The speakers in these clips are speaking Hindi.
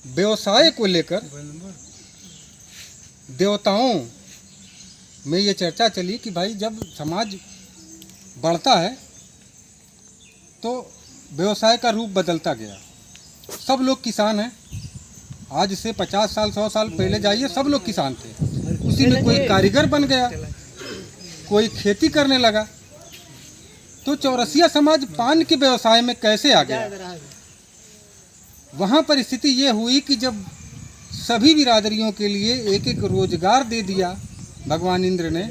व्यवसाय को लेकर देवताओं में ये चर्चा चली कि भाई जब समाज बढ़ता है तो व्यवसाय का रूप बदलता गया। सब लोग किसान हैं, आज से 50 साल 100 साल पहले जाइए सब लोग किसान थे। उसी में कोई कारीगर बन गया, कोई खेती करने लगा। तो चौरसिया समाज पान के व्यवसाय में कैसे आ गया? वहाँ पर स्थिति ये हुई कि जब सभी बिरादरियों के लिए एक एक रोजगार दे दिया भगवान इंद्र ने,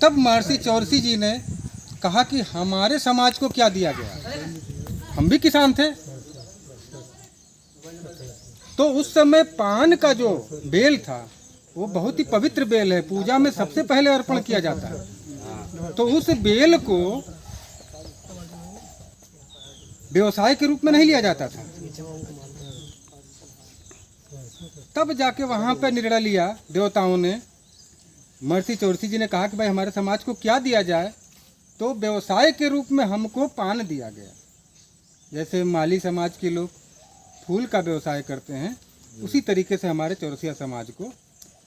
तब महर्षि चौरसी जी ने कहा कि हमारे समाज को क्या दिया गया, हम भी किसान थे। तो उस समय पान का जो बेल था वो बहुत ही पवित्र बेल है, पूजा में सबसे पहले अर्पण किया जाता है। तो उस बेल को व्यवसाय के रूप में नहीं लिया जाता था। तब जाके वहां पर निर्णय लिया देवताओं ने, महर्षि चौरसी जी ने कहा कि भाई हमारे समाज को क्या दिया जाए। तो व्यवसाय के रूप में हमको पान दिया गया। जैसे माली समाज के लोग फूल का व्यवसाय करते हैं, उसी तरीके से हमारे चौरसिया समाज को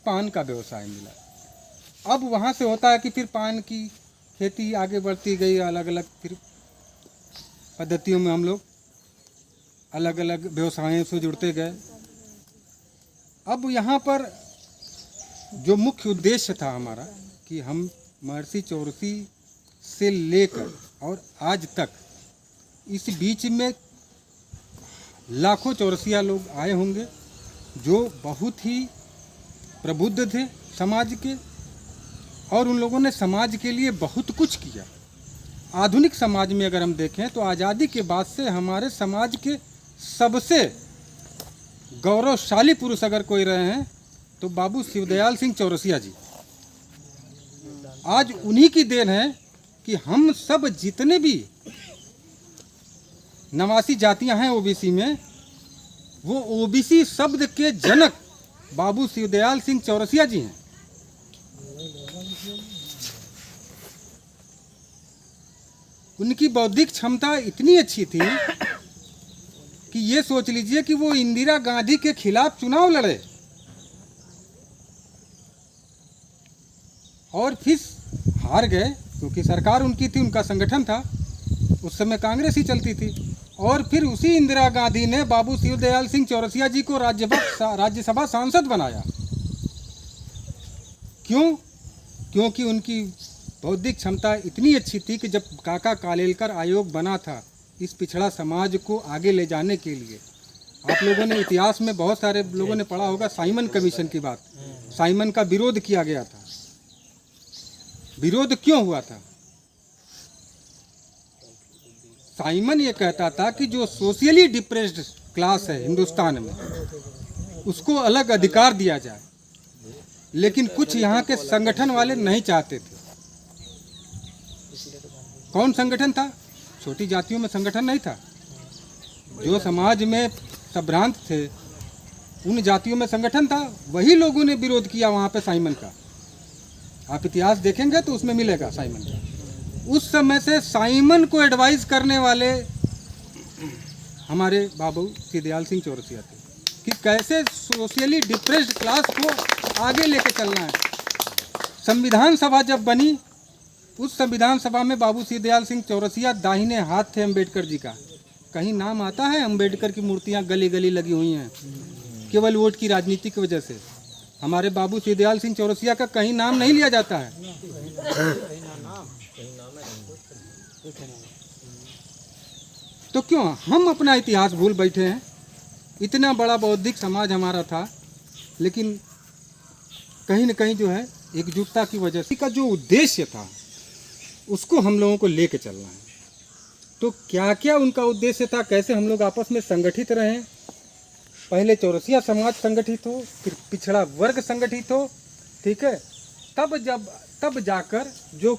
पान का व्यवसाय मिला। अब वहाँ से होता है कि फिर पान की खेती आगे बढ़ती गई, अलग अलग फिर पद्धतियों में हम लोग अलग अलग व्यवसायों से जुड़ते गए। अब यहाँ पर जो मुख्य उद्देश्य था हमारा कि हम महर्षि चौरसी से लेकर और आज तक इस बीच में लाखों चौरसिया लोग आए होंगे जो बहुत ही प्रबुद्ध थे समाज के, और उन लोगों ने समाज के लिए बहुत कुछ किया। आधुनिक समाज में अगर हम देखें तो आज़ादी के बाद से हमारे समाज के सबसे गौरवशाली पुरुष अगर कोई रहे हैं तो बाबू शिवदयाल सिंह चौरसिया जी। आज उन्हीं की देन है कि हम सब जितने भी 89 जातियां हैं ओबीसी में, वो ओबीसी शब्द के जनक बाबू शिवदयाल सिंह चौरसिया जी हैं। उनकी बौद्धिक क्षमता इतनी अच्छी थी कि ये सोच लीजिए कि वो इंदिरा गांधी के खिलाफ चुनाव लड़े और फिर हार गए, क्योंकि सरकार उनकी थी, उनका संगठन था, उस समय कांग्रेस ही चलती थी। और फिर उसी इंदिरा गांधी ने बाबू शिवदयाल सिंह चौरसिया जी को राज्यसभा सांसद बनाया। क्यों? क्योंकि उनकी बौद्धिक क्षमता इतनी अच्छी थी कि जब काका कालेलकर आयोग बना था इस पिछड़ा समाज को आगे ले जाने के लिए, आप लोगों ने इतिहास में बहुत सारे लोगों ने पढ़ा होगा साइमन कमीशन की बात। साइमन का विरोध किया गया था। विरोध क्यों हुआ था? साइमन ये कहता था कि जो सोशली डिप्रेस्ड क्लास है हिंदुस्तान में, उसको अलग अधिकार दिया जाए, लेकिन कुछ यहाँ के संगठन वाले नहीं चाहते थे। कौन संगठन था? छोटी जातियों में संगठन नहीं था। जो समाज में संभ्रांत थे उन जातियों में संगठन था। वही लोगों ने विरोध किया वहाँ पे साइमन का। आप इतिहास देखेंगे तो उसमें मिलेगा साइमन का। उस समय से साइमन को एडवाइस करने वाले हमारे बाबू शिवदयाल सिंह चौरसिया थे कि कैसे सोशली डिप्रेस्ड क्लास को आगे लेके चलना है। संविधान सभा जब बनी, उस संविधान सभा में बाबू शिवदयाल सिंह चौरसिया दाहिने हाथ थे अम्बेडकर जी का। कहीं नाम आता है? अम्बेडकर की मूर्तियां गली गली लगी हुई हैं, केवल वोट की राजनीति की वजह से। हमारे बाबू शिवदयाल सिंह चौरसिया का कहीं नाम नहीं लिया जाता है। तो क्यों हम अपना इतिहास भूल बैठे हैं? इतना बड़ा बौद्धिक समाज हमारा था, लेकिन कहीं न कहीं जो है एकजुटता की वजह से का जो उद्देश्य था उसको हम लोगों को लेके चलना है। तो क्या क्या उनका उद्देश्य था, कैसे हम लोग आपस में संगठित रहें। पहले चौरसिया समाज संगठित हो, फिर पिछड़ा वर्ग संगठित हो, ठीक है। तब जाकर जो